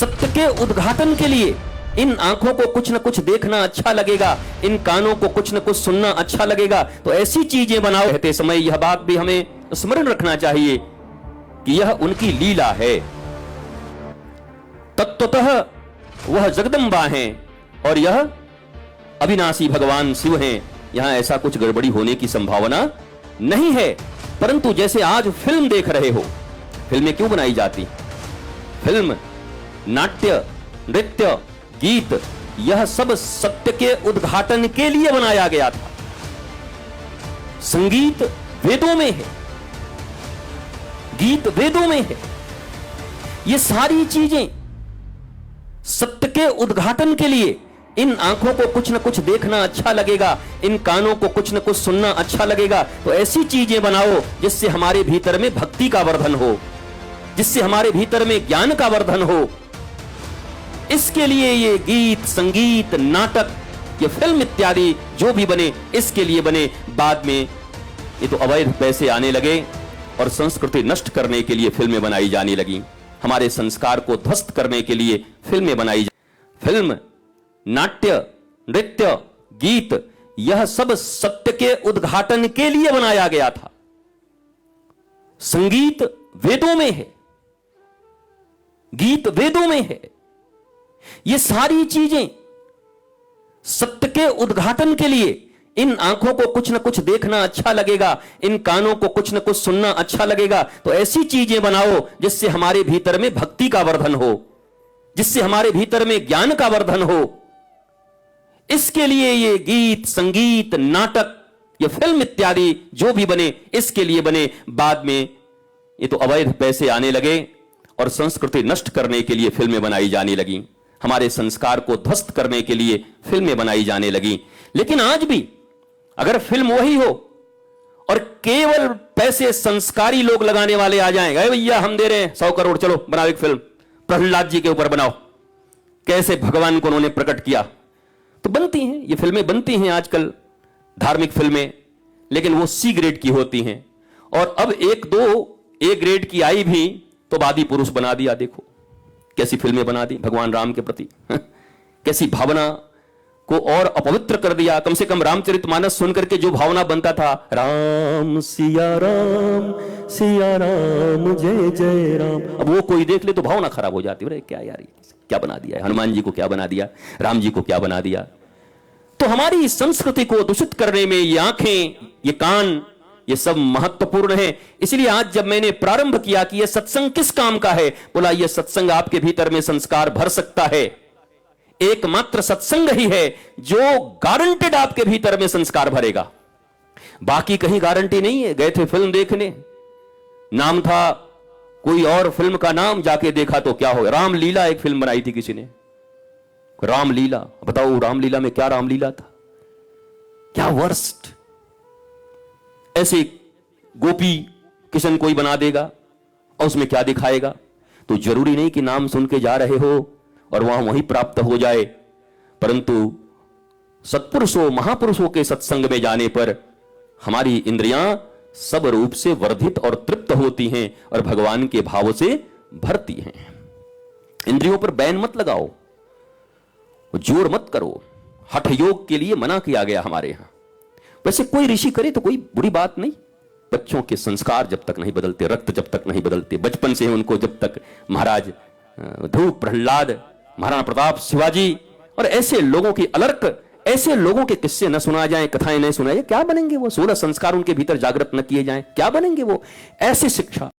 सत्य के उद्घाटन के लिए इन आंखों को कुछ न कुछ देखना अच्छा लगेगा, इन कानों को कुछ न कुछ सुनना अच्छा लगेगा, तो ऐसी चीजें बनाओ। कहते समय यह बात भी हमें स्मरण रखना चाहिए कि यह उनकी लीला है। तत्वतः वह जगदम्बा हैं और यह अविनाशी भगवान शिव हैं। यहां ऐसा कुछ गड़बड़ी होने की संभावना नहीं है। परंतु जैसे आज फिल्म देख रहे हो, फिल्में क्यों बनाई जाती? फिल्म, नाट्य, नृत्य, गीत, यह सब सत्य के उद्घाटन के लिए बनाया गया था। संगीत वेदों में है, गीत वेदों में है। ये सारी चीजें सत्य के उद्घाटन के लिए, इन आंखों को कुछ न कुछ देखना अच्छा लगेगा, इन कानों को कुछ न कुछ सुनना अच्छा लगेगा, तो ऐसी चीजें बनाओ जिससे हमारे भीतर में भक्ति का वर्धन हो, जिससे हमारे भीतर में ज्ञान का वर्धन हो। इसके लिए ये गीत, संगीत, नाटक, ये फिल्म इत्यादि जो भी बने, इसके लिए बने। बाद में ये तो अवैध पैसे आने लगे और संस्कृति नष्ट करने के लिए फिल्में बनाई जाने लगी। हमारे संस्कार को ध्वस्त करने के लिए फिल्में बनाई। फिल्म, नाट्य, नृत्य, गीत, यह सब सत्य के उद्घाटन के लिए बनाया गया था। संगीत वेदों में है, गीत वेदों में है। ये सारी चीजें सत्य के उद्घाटन के लिए, इन आंखों को कुछ न कुछ देखना अच्छा लगेगा, इन कानों को कुछ न कुछ सुनना अच्छा लगेगा, तो ऐसी चीजें बनाओ जिससे हमारे भीतर में भक्ति का वर्धन हो, जिससे हमारे भीतर में ज्ञान का वर्धन हो। इसके लिए ये गीत, संगीत, नाटक, ये फिल्म इत्यादि जो भी बने, इसके लिए बने। बाद में ये तो अवैध पैसे आने लगे और संस्कृति नष्ट करने के लिए फिल्में बनाई जाने लगी। हमारे संस्कार को ध्वस्त करने के लिए फिल्में बनाई जाने लगी। लेकिन आज भी अगर फिल्म वही हो और केवल पैसे संस्कारी लोग लगाने वाले आ जाएं, अरे भैया हम दे रहे हैं 100 करोड़, चलो बनाओ एक फिल्म, प्रहलाद जी के ऊपर बनाओ, कैसे भगवान को उन्होंने प्रकट किया, तो बनती हैं ये फिल्में, बनती हैं आजकल धार्मिक फिल्में, लेकिन वो सी ग्रेड की होती हैं। और अब एक दो ए ग्रेड की आई भी तो वादी पुरुष बना दिया। देखो कैसी फिल्में बना दी भगवान राम के प्रति, कैसी भावना को और अपवित्र कर दिया। कम से कम रामचरितमानस सुनकर के जो भावना बनता था, राम सिया राम जय जय राम, अब वो कोई देख ले तो भावना खराब हो जाती है। क्या यार, क्या बना दिया, हनुमान जी को क्या बना दिया, राम जी को क्या बना दिया। तो हमारी संस्कृति को दूषित करने में ये आंखें, ये कान, ये सब महत्वपूर्ण है। इसलिए आज जब मैंने प्रारंभ किया कि यह सत्संग किस काम का है, बोला यह सत्संग आपके भीतर में संस्कार भर सकता है। एकमात्र सत्संग ही है जो गारंटेड आपके भीतर में संस्कार भरेगा, बाकी कहीं गारंटी नहीं है। गए थे फिल्म देखने, नाम था कोई और फिल्म का नाम, जाके देखा तो क्या हो, रामलीला एक फिल्म बनाई थी किसी ने, रामलीला। बताओ रामलीला में क्या रामलीला था, क्या वर्स्ट। ऐसे गोपी किशन कोई बना देगा और उसमें क्या दिखाएगा। तो जरूरी नहीं कि नाम सुन के जा रहे हो और वहां वही प्राप्त हो जाए, परंतु सत्पुरुषों, महापुरुषों के सत्संग में जाने पर हमारी इंद्रियां सब रूप से वर्धित और तृप्त होती हैं और भगवान के भाव से भरती हैं। इंद्रियों पर बैन मत लगाओ, जोर मत करो। हठ योग के लिए मना किया गया हमारे यहां। वैसे कोई ऋषि करे तो कोई बुरी बात नहीं। बच्चों के संस्कार जब तक नहीं बदलते, रक्त जब तक नहीं बदलते, बचपन से उनको जब तक महाराज ध्रुव, प्रहलाद, महाराणा प्रताप, शिवाजी और ऐसे लोगों की अलर्क, ऐसे लोगों के किस्से न सुना जाएं, कथाएं नहीं सुनाई, क्या बनेंगे वो? 16 संस्कार उनके भीतर जागृत न किए जाएं, क्या बनेंगे वो? ऐसी शिक्षा